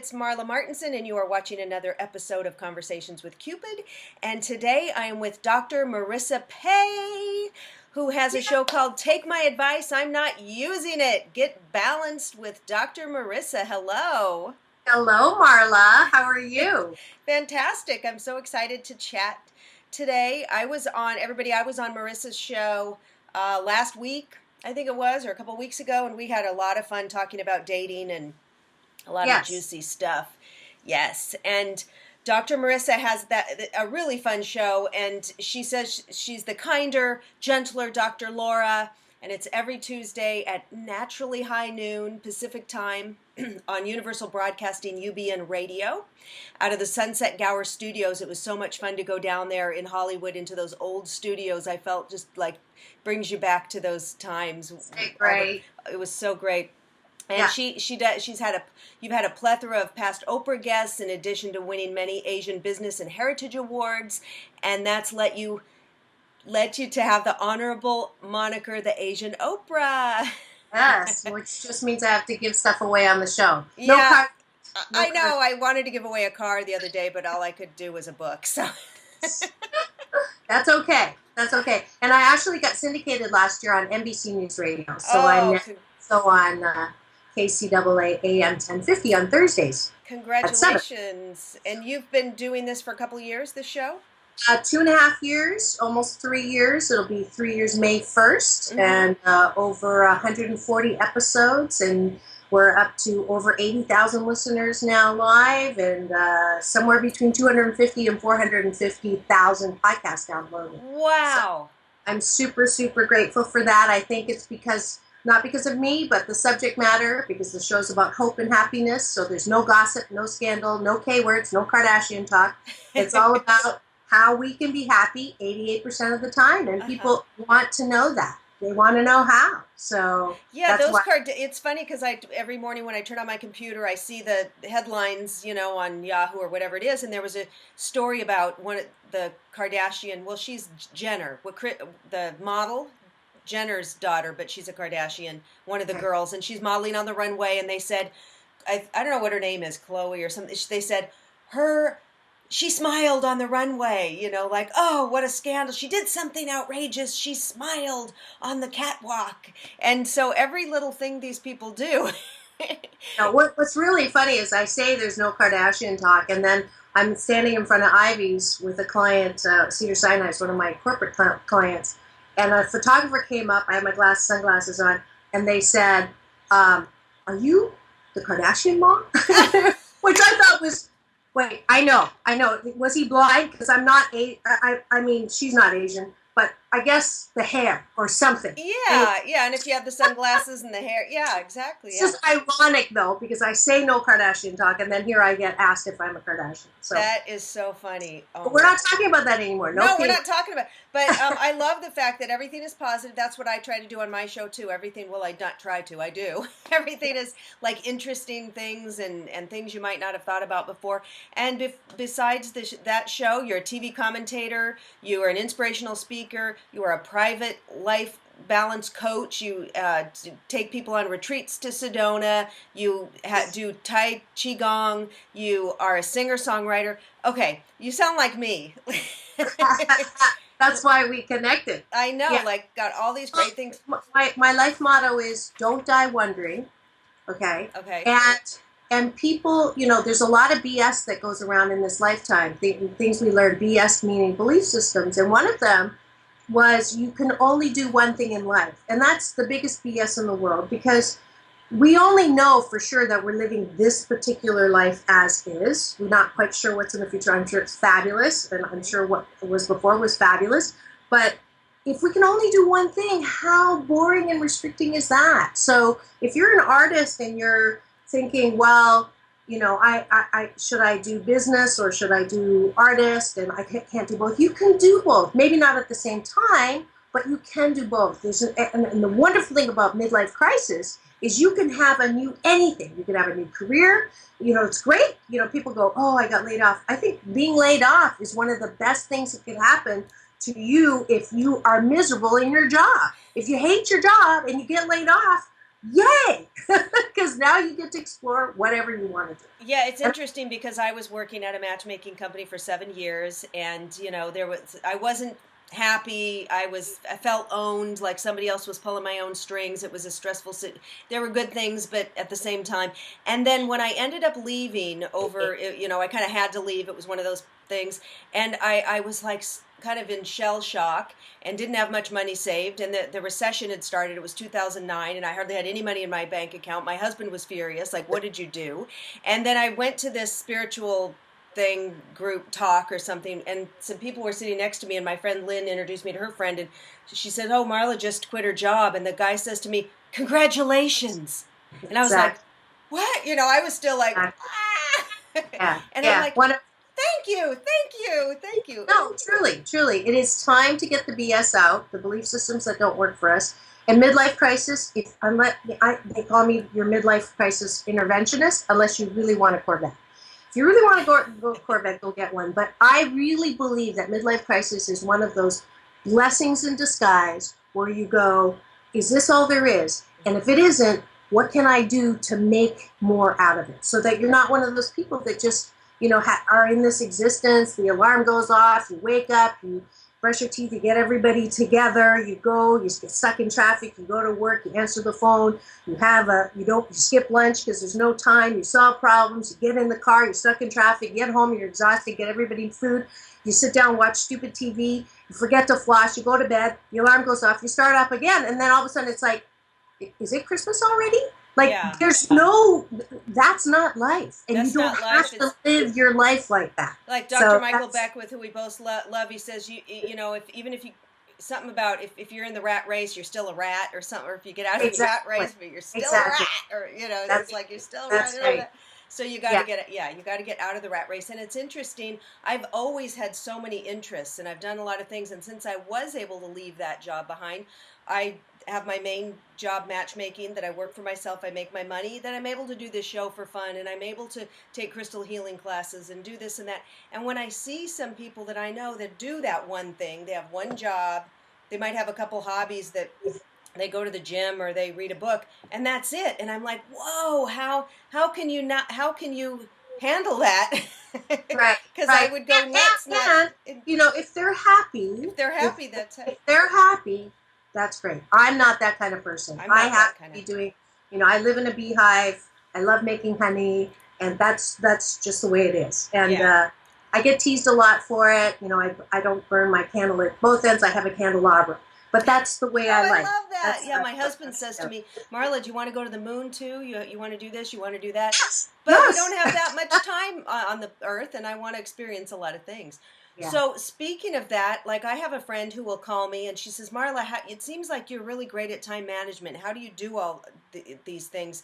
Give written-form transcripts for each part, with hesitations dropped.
it's Marla Martenson, and you are watching another episode of Conversations with Cupid. And today I am with Dr. Marissa Pei, who has a show called Take My Advice, I'm Not Using It. Get balanced with Dr. Marissa. Hello. Hello, Marla. How are you? Fantastic. I'm so excited to chat today. I was on Marissa's show last week, I think it was, or a couple weeks ago, and we had a lot of fun talking about dating and a lot of juicy stuff. Yes. And Dr. Marissa has a really fun show, and she says she's the kinder, gentler Dr. Laura, and it's every Tuesday at naturally high noon Pacific time on Universal Broadcasting UBN Radio out of the Sunset Gower Studios. It was so much fun to go down there in Hollywood into those old studios. I felt just like brings you back to those times. Great. It was so great. And you've had a plethora of past Oprah guests in addition to winning many Asian Business and Heritage Awards, and that's led you to have the honorable moniker, Thhe Asian Oprah. Yes, which just means I have to give stuff away on the show. Yeah, I know. I wanted to give away a car the other day, but all I could do was a book. So That's okay. That's okay. And I actually got syndicated last year on NBC News Radio, so I'm on KCAA AM 1050 on Thursdays. Congratulations! And you've been doing this for a couple of years. This show. 2.5 years, almost 3 years. It'll be 3 years May 1st, and over 140 episodes, and we're up to over 80,000 listeners now live, and somewhere between 250 and 450,000 podcasts downloaded. Wow! So I'm super, super grateful for that. I think it's not because of me, but the subject matter, because the show's about hope and happiness, so there's no gossip, no scandal, no K-words, no Kardashian talk. It's all about how we can be happy 88% of the time, and people want to know that. They want to know how. So yeah, it's funny because every morning when I turn on my computer, I see the headlines, on Yahoo or whatever it is, and there was a story about one of the Kardashian. Well, she's Jenner, the model, Jenner's daughter, but she's a Kardashian, one of the girls, and she's modeling on the runway, and they said, I don't know what her name is, Chloe or something. They said she smiled on the runway, like, oh, what a scandal. She did something outrageous. She smiled on the catwalk. And so every little thing these people do. Now, what's really funny is I say there's no Kardashian talk, and then I'm standing in front of Ivy's with a client, Cedar Sinai is one of my corporate clients, and a photographer came up. I had my sunglasses on, and they said, are you the Kardashian mom? Which I thought was... Wait, I know. Was he blind? Because I'm not, I mean, she's not Asian, but I guess the hair or something. Yeah, and if you have the sunglasses and the hair, yeah, exactly. It's just ironic, though, because I say no Kardashian talk, and then here I get asked if I'm a Kardashian. So that is so funny. But we're not talking about that anymore. No, we're not talking about it. But I love the fact that everything is positive. That's what I try to do on my show, too. Everything, well, I not try to, I do. Everything is like interesting things and things you might not have thought about before. And besides that show, you're a TV commentator, you are an inspirational speaker, you are a private life balance coach, you take people on retreats to Sedona, you do Tai Qigong, you are a singer-songwriter. Okay, you sound like me. That's why we connected. I know, got all these great things. My life motto is don't die wondering, okay? Okay. And people, there's a lot of BS that goes around in this lifetime, things we learn, BS meaning belief systems, and one of them was you can only do one thing in life. And that's the biggest BS in the world, because we only know for sure that we're living this particular life as is. We're not quite sure what's in the future. I'm sure it's fabulous, and I'm sure what was before was fabulous. But if we can only do one thing, how boring and restricting is that? So if you're an artist and you're thinking, well, I should I do business or should I do artist, and I can't do both. You can do both. Maybe not at the same time, but you can do both. And the wonderful thing about midlife crisis is you can have anything. You can have a new career. It's great. People go, oh, I got laid off. I think being laid off is one of the best things that can happen to you if you are miserable in your job. If you hate your job and you get laid off, Yay! Because now you get to explore whatever you want to do. Yeah, it's And interesting because I was working at a matchmaking company for 7 years, and I wasn't happy. I felt owned, like somebody else was pulling my own strings. It was a stressful. There were good things, but at the same time. And then when I ended up leaving, I kind of had to leave. It was one of those things, and I was like kind of in shell shock and didn't have much money saved, and the recession had started. It was 2009, and I hardly had any money in my bank account. My husband was furious, like, what did you do? And then I went to this spiritual thing, group talk or something, and some people were sitting next to me, and my friend Lynn introduced me to her friend, and she said, oh, Marla just quit her job. And the guy says to me, congratulations. And I was like, exactly. what? I was still like, Exactly. ah. Yeah. And I'm Yeah. like, thank you, thank you, thank you. No, truly, truly. It is time to get the BS out, the belief systems that don't work for us. And midlife crisis, they call me your midlife crisis interventionist, unless you really want a Corvette. If you really want to go Corvette, go get one. But I really believe that midlife crisis is one of those blessings in disguise where you go, is this all there is? And if it isn't, what can I do to make more out of it? So that you're not one of those people that just are in this existence. The alarm goes off, you wake up, you brush your teeth, you get everybody together, you go, you get stuck in traffic, you go to work, you answer the phone, you skip lunch because there's no time, you solve problems, you get in the car, you're stuck in traffic, you get home, you're exhausted, get everybody food, you sit down, watch stupid TV, you forget to floss, you go to bed, the alarm goes off, you start up again, and then all of a sudden it's like, is it Christmas already? Like, Yeah, that's not life. And you that's don't not have life. to It's live your life like that. like Dr. So Michael that's, Beckwith, who we both love. He says, if even if you something about if you're in the rat race, you're still a rat or something, or if you get out of the rat exactly, race, but you're still a exactly. rat, or it's That's, like you're still a that's right. rat. So you got to Yeah. get it. Yeah, you got to get out of the rat race. And it's interesting. I've always had so many interests, and I've done a lot of things. And since I was able to leave that job behind, I have my main job matchmaking that I work for myself. I make my money. Then I'm able to do this show for fun, and I'm able to take crystal healing classes and do this and that. And when I see some people that I know that do that one thing, they have one job, they might have a couple hobbies that they go to the gym or they read a book, and that's it. And I'm like, whoa, how can you handle that? Right, Because I right. would go nuts. Not And if they're happy, if they're happy, that's it. if they're happy, that's great. I'm not that kind of person. I'm I not have that to kind of. be doing, I live in a beehive. I love making honey, and that's just the way it is. And Yeah. I get teased a lot for it. I don't burn my candle at both ends. I have a candelabra, but that's the way Oh, I I like. love that. That's Yeah, my husband that's says to me, Marla, do you want to go to the moon too? You want to do this? You want to do that? yes, But we don't yes, have that much time on the earth, and I want to experience a lot of things. yeah. So, speaking of that, like I have a friend who will call me and she says, Marla, it seems like you're really great at time management. How do you do all these things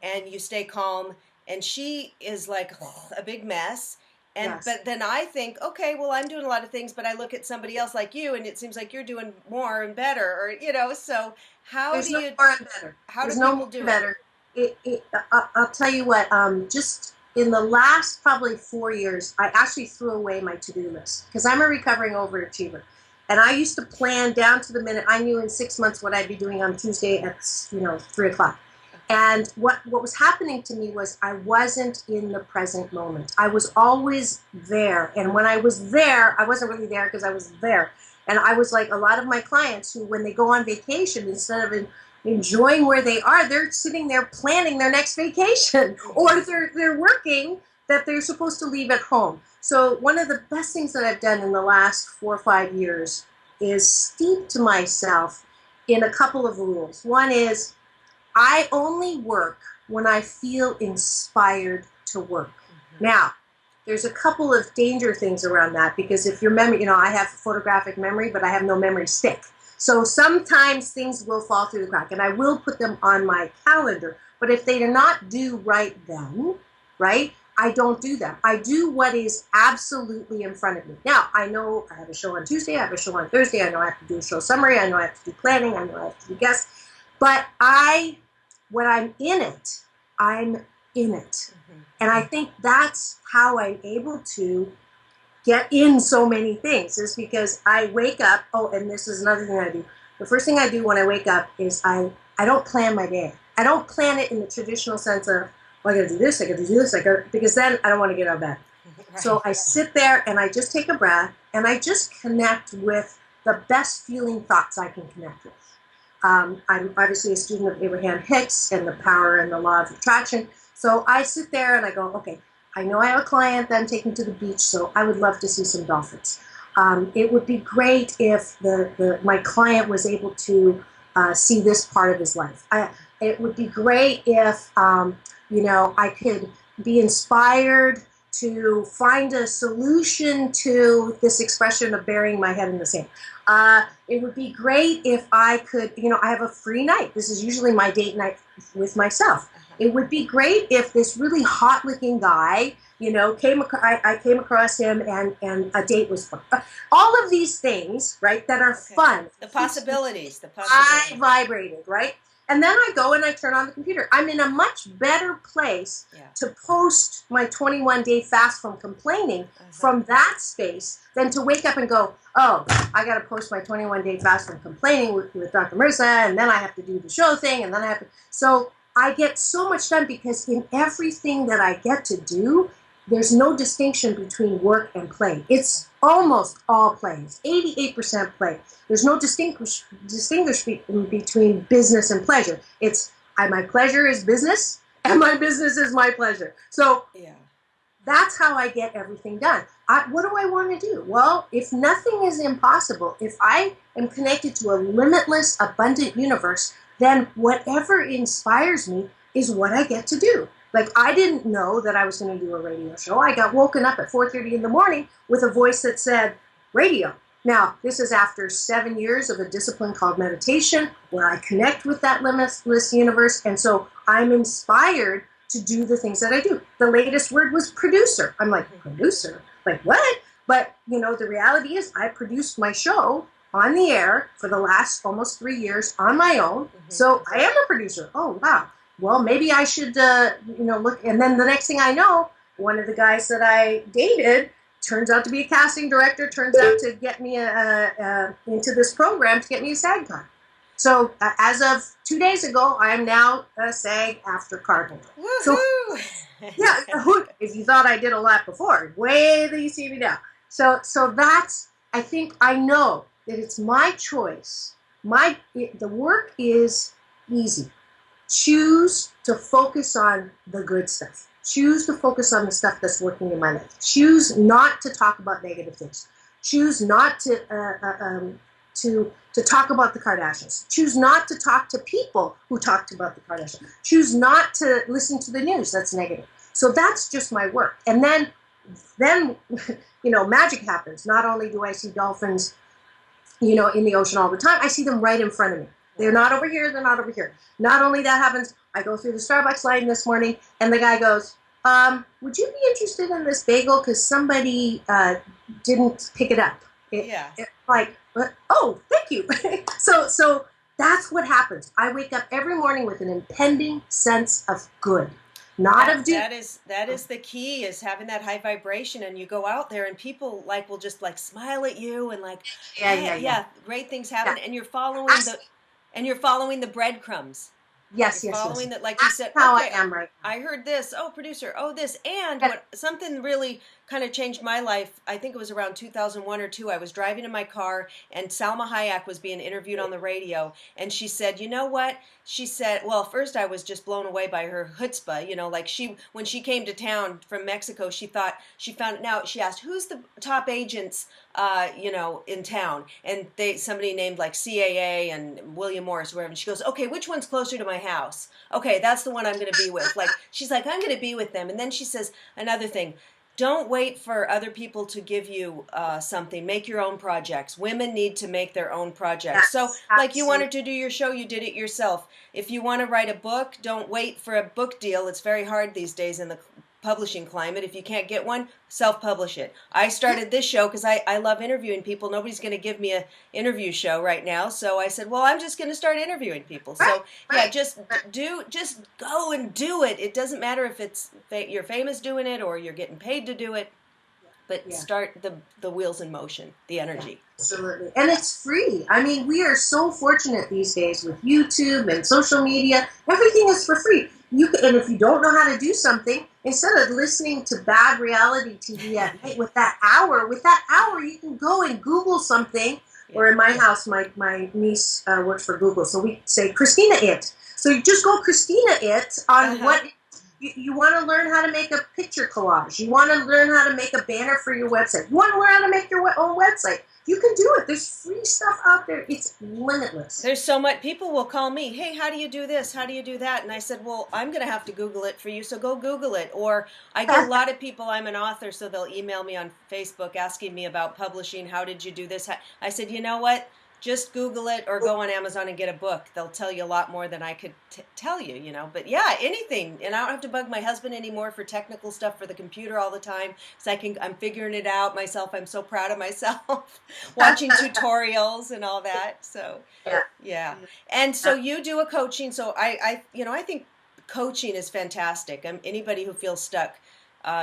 and you stay calm? And she is like a big mess. Yes. But then I think, okay, well, I'm doing a lot of things, but I look at somebody else like you, and it seems like you're doing more and better, or so how There's do no you more and better. how do There's no people more do and it? better. I'll tell you what. Just in the last probably 4 years, I actually threw away my to-do list because I'm a recovering overachiever, and I used to plan down to the minute. I knew in 6 months what I'd be doing on Tuesday at 3 o'clock. And what was happening to me was I wasn't in the present moment. I was always there. And when I was there, I wasn't really there because I was there. And I was like a lot of my clients who, when they go on vacation, instead of enjoying where they are, they're sitting there planning their next vacation, or Hmm. they're working that they're supposed to leave at home. So one of the best things that I've done in the last 4 or 5 years is steep to myself in a couple of rules. One is I only work when I feel inspired to work. Hmm. Now, there's a couple of danger things around that because if your memory, I have photographic memory, but I have no memory stick. So sometimes things will fall through the crack and I will put them on my calendar. But if they do not due right then, right, I don't do them. I do what is absolutely in front of me. Now, I know I have a show on Tuesday, I have a show on Thursday, I know I have to do a show summary, I know I have to do planning, I know I have to do guests. But when I'm in it, I'm in it. Hmm. And I think that's how I'm able to get in so many things is because I wake up. Oh, and this is another thing I do. The first thing I do when I wake up is I don't plan my day. I don't plan it in the traditional sense of, well, I got to do this, I got to do this, because then I don't want to get out of bed. Right. So I sit there and I just take a breath and I just connect with the best feeling thoughts I can connect with. I'm obviously a student of Abraham Hicks and the power and the law of attraction. So I sit there and I go, okay, I know I have a client that I'm taking to the beach, so I would love to see some dolphins. It would be great if my client was able to see this part of his life. It would be great if I could be inspired to find a solution to this expression of burying my head in the sand. It would be great if I could, I have a free night. This is usually my date night with myself. It would be great if this really hot-looking guy, I came across him and a date was fun. All of these things, right, that are fun. The possibilities. I vibrated, right? And then I go and I turn on the computer. I'm in a much better place to post my 21-day fast from complaining from that space than to wake up and go, oh, I got to post my 21-day fast from complaining with Dr. Marissa, and then I have to do the show thing, and then I have to. So I get so much done because in everything that I get to do, there's no distinction between work and play. It's almost all play. It's 88% play. There's no distinguish between business and pleasure. It's my pleasure is business, and my business is my pleasure. So that's how I get everything done. What do I want to do? Well, if nothing is impossible, if I am connected to a limitless, abundant universe, then whatever inspires me is what I get to do. Like, I didn't know that I was going to do a radio show. I got woken up at 4:30 in the morning with a voice that said, radio. Now, this is after 7 years of a discipline called meditation, where I connect with that limitless universe. And so I'm inspired to do the things that I do. The latest word was producer. I'm like, producer? Like, what? But, the reality is I produced my show on the air for the last almost 3 years on my own. So I am a producer. Oh, wow. Well, maybe I should, look. And then the next thing I know, one of the guys that I dated turns out to be a casting director, turns out to get me into this program to get me a SAG card. So as of 2 days ago, I am now a SAG after card holder. So, yeah, if you thought I did a lot before, wait till you see me now. So that's, I think I know that it's my choice. The work is easy. Choose to focus on the good stuff. Choose to focus on the stuff that's working in my life. Choose not to talk about negative things. Choose not to talk about the Kardashians. Choose not to talk to people who talked about the Kardashians. Choose not to listen to the news that's negative. So that's just my work. And then magic happens. Not only do I see dolphins, in the ocean all the time, I see them right in front of me. They're not over here, they're not over here. Not only that happens, I go through the Starbucks line this morning, and the guy goes, would you be interested in this bagel? Because somebody didn't pick it up. Oh, thank you. So that's what happens. I wake up every morning with an impending sense of good. That is the key, is having that high vibration, and you go out there and people will just smile at you and great things happen, and you're following the breadcrumbs. Yes. That, like you said. How I am right now. I heard this. Oh, producer. Oh, this. And something really kind of changed my life. I think it was around 2001 or 2. I was driving in my car, and Salma Hayek was being interviewed on the radio, and she said, "You know what?" She said, "Well, first I was just blown away by her chutzpah. When she came to town from Mexico, she found out. She asked, who's the top agents, in town, and somebody named CAA and William Morris, wherever. And she goes, okay, which one's closer to my house? Okay, that's the one I'm going to be with. She's like, I'm going to be with them. And then she says another thing. Don't wait for other people to give you something. Make your own projects. Women need to make their own projects. So, you wanted to do your show, you did it yourself. If you want to write a book, don't wait for a book deal. It's very hard these days in the publishing climate. If you can't get one, self-publish it. I started this show because I love interviewing people. Nobody's going to give me an interview show right now. So I said, well, I'm just going to start interviewing people. So just go and do it. It doesn't matter if you're famous doing it or you're getting paid to do it. but Yeah. start the wheels in motion, the energy. Absolutely. And it's free. I mean, we are so fortunate these days with YouTube and social media. Everything is for free. And if you don't know how to do something, instead of listening to bad reality TV at night with that hour, you can go and Google something. Yeah. Or in my house, my niece works for Google, so we say Christina It. So you just go Christina It on what you want to learn how to make a picture collage. You want to learn how to make a banner for your website. You want to learn how to make your own website. You can do it. There's free stuff out there. It's limitless. There's so much. People will call me, hey, how do you do this? How do you do that? And I said, well, I'm going to have to Google it for you, so go Google it. Or I get a lot of people, I'm an author, so they'll email me on Facebook asking me about publishing. How did you do this? I said, you know what? Just Google it or go on Amazon and get a book. They'll tell you a lot more than I could tell you, you know. But yeah, anything. And I don't have to bug my husband anymore for technical stuff for the computer all the time. So I'm figuring it out myself. I'm so proud of myself. Watching tutorials and all that. So yeah. And so you do a coaching. So I think coaching is fantastic. Anybody who feels stuck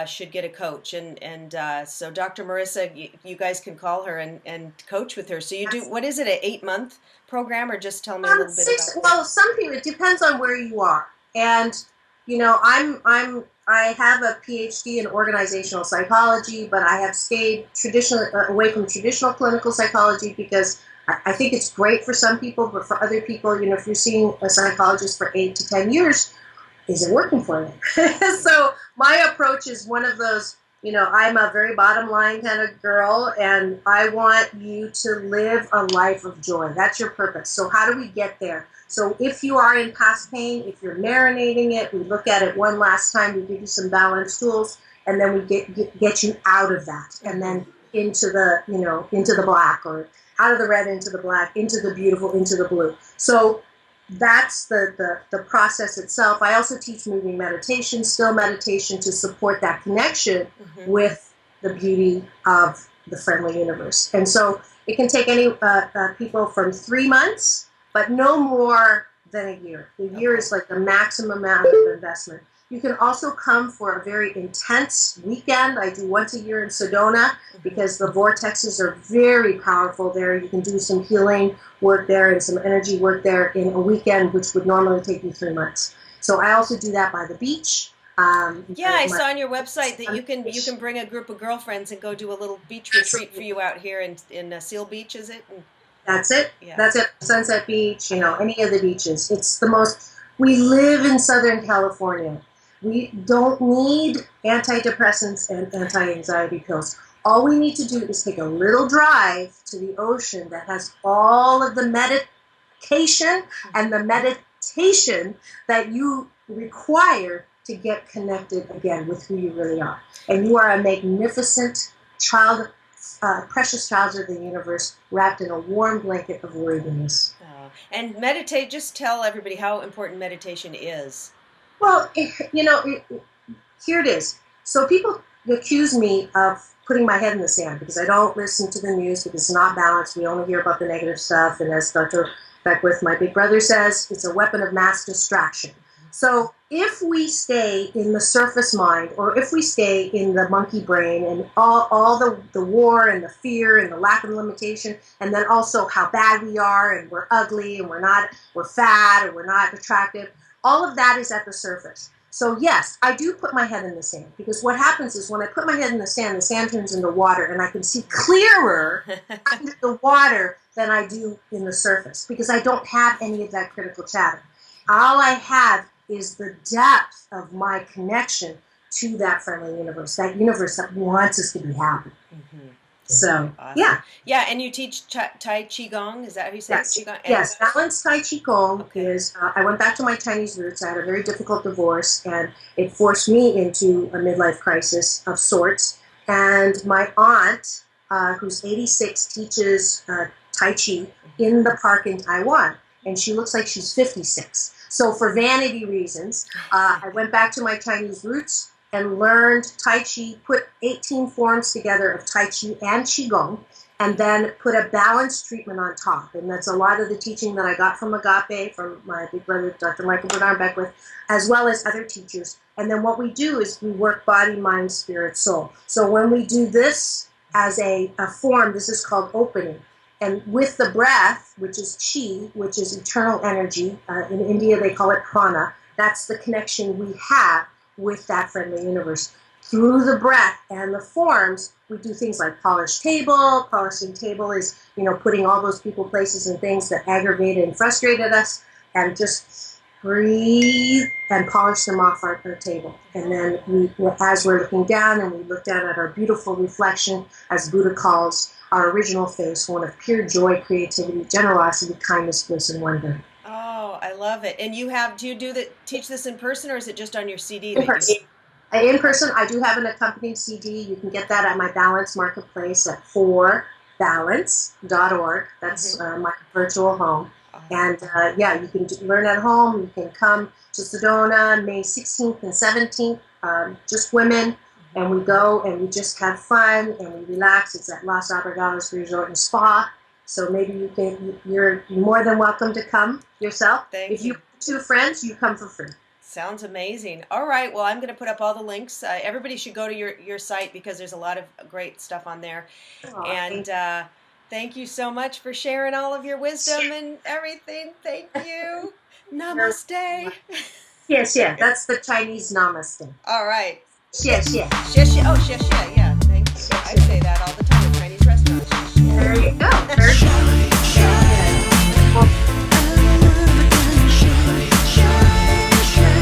should get a coach, and so Dr. Marissa, you guys can call her and coach with her. So you do, what is it, an 8-month program, or just tell me a little bit about well, some people, it depends on where you are. And you know, I have a PhD in organizational psychology, but I have stayed away from traditional clinical psychology because I think it's great for some people, but for other people, you know, if you're seeing a psychologist for 8 to 10 years, is it working for you? So my approach is one of those, you know, I'm a very bottom line kind of girl, and I want you to live a life of joy. That's your purpose. So how do we get there? So if you are in past pain, if you're marinating it, we look at it one last time, we give you some balance tools, and then we get you out of that, and then into the, you know, into the black, or out of the red into the black, into the beautiful, into the blue. So that's the process itself. I also teach moving meditation, still meditation, to support that connection with the beauty of the friendly universe. And so it can take any people from 3 months, but no more than a year. A year is like the maximum amount of investment. You can also come for a very intense weekend. I do once a year in Sedona because the vortexes are very powerful there. You can do some healing work there and some energy work there in a weekend, which would normally take you 3 months. So I also do that by the beach. I saw on your website that you can bring a group of girlfriends and go do a little beach retreat for you out here in Seal Beach, is it? That's it. Yeah. That's it. Sunset Beach, you know, any of the beaches. It's the most. We live in Southern California. We don't need antidepressants and anti-anxiety pills. All we need to do is take a little drive to the ocean that has all of the medication and the meditation that you require to get connected again with who you really are. And you are a magnificent child, precious child of the universe, wrapped in a warm blanket of worthiness. And meditate, just tell everybody how important meditation is. Well, you know, here it is. So people accuse me of putting my head in the sand because I don't listen to the news, because it's not balanced. We only hear about the negative stuff. And as Dr. Beckwith, my big brother, says, it's a weapon of mass distraction. So if we stay in the surface mind, or if we stay in the monkey brain and all the war and the fear and the lack of limitation, and then also how bad we are and we're ugly and we're fat and we're not attractive, all of that is at the surface. So yes, I do put my head in the sand, because what happens is when I put my head in the sand turns into water, and I can see clearer under the water than I do in the surface, because I don't have any of that critical chatter. All I have is the depth of my connection to that friendly universe, that universe that wants us to be happy. So, awesome. Yeah, and you teach Tai Qigong, is that how you say it? Qigong? Yes, balanced Tai Qigong is, I went back to my Chinese roots. I had a very difficult divorce, and it forced me into a midlife crisis of sorts. And my aunt, who's 86, teaches Tai Chi in the park in Taiwan, and she looks like she's 56. So for vanity reasons, I went back to my Chinese roots and learned Tai Chi, put 18 forms together of Tai Chi and Qigong, and then put a balanced treatment on top. And that's a lot of the teaching that I got from Agape, from my big brother, Dr. Michael Bernard Beckwith, as well as other teachers. And then what we do is we work body, mind, spirit, soul. So when we do this as a form, this is called opening. And with the breath, which is chi, which is eternal energy, in India they call it prana, that's the connection we have with that friendly universe. Through the breath and the forms, we do things like polish table. Polishing table is, putting all those people, places, and things that aggravated and frustrated us, and just breathe and polish them off our table. And then as we're looking down, and we look down at our beautiful reflection, as Buddha calls our original face, one of pure joy, creativity, generosity, kindness, bliss, and wonder. Oh, I love it. And do you teach this in person, or is it just on your CD? In person. In person, I do have an accompanying CD. You can get that at my Balance Marketplace at forbalance.org. That's my virtual home. And you can learn at home. You can come to Sedona May 16th and 17th, just women. And we go and we just have fun and we relax. It's at Los Abrigados Resort and Spa. So maybe you're more than welcome to come yourself. If you have 2 friends, you come for free. Sounds amazing. All right. Well, I'm going to put up all the links. Everybody should go to your site because there's a lot of great stuff on there. And thank you so much for sharing all of your wisdom and everything. Thank you. Namaste. Yes. That's the Chinese namaste. All right. Xie. Oh, xie. Yeah. Thank you. I say that all the time at Chinese restaurants. There you go. Very good.